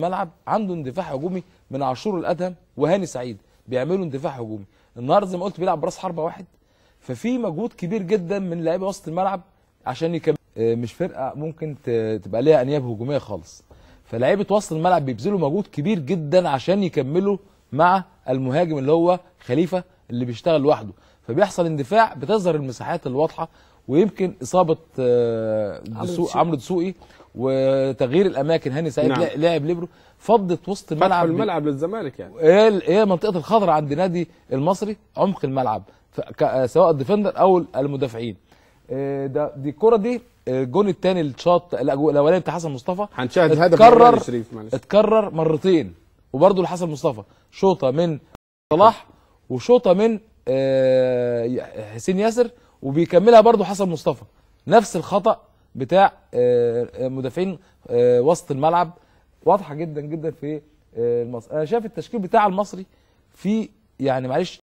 الملعب عنده اندفاع هجومي من عاشور الادهم وهاني سعيد، بيعملوا اندفاع هجومي. النهارده زي ما قلت بيلعب براس حربه واحد، ففي مجهود كبير جدا من لاعبي وسط الملعب عشان يكمل. مش فرقه ممكن تبقى ليها انياب هجوميه خالص، فلاعيبه وسط الملعب بيبذلوا مجهود كبير جدا عشان يكملوا مع المهاجم اللي هو خليفه اللي بيشتغل لوحده، فبيحصل اندفاع، بتظهر المساحات الواضحه، ويمكن اصابه عمرو دسوقي وتغيير الاماكن. هاني سعيد نعم. لاعب ليبرو، فضت وسط الملعب للزمالك يعني. هي منطقه الخضراء عند نادي المصري، عمق الملعب سواء الديفندر او المدافعين. دي الكره دي الجون الثاني الشاط الاولاني بتاع حسن مصطفى، هنشاهد هدف شريف معلش اتكرر مرتين، وبرده لحسن مصطفى شوطه من صلاح وشوطه من حسين ياسر، وبيكملها برده حسن مصطفى. نفس الخطا بتاع مدافعين وسط الملعب، واضحه جدا جدا في المصري. انا شايف التشكيل بتاع المصري في يعني معلش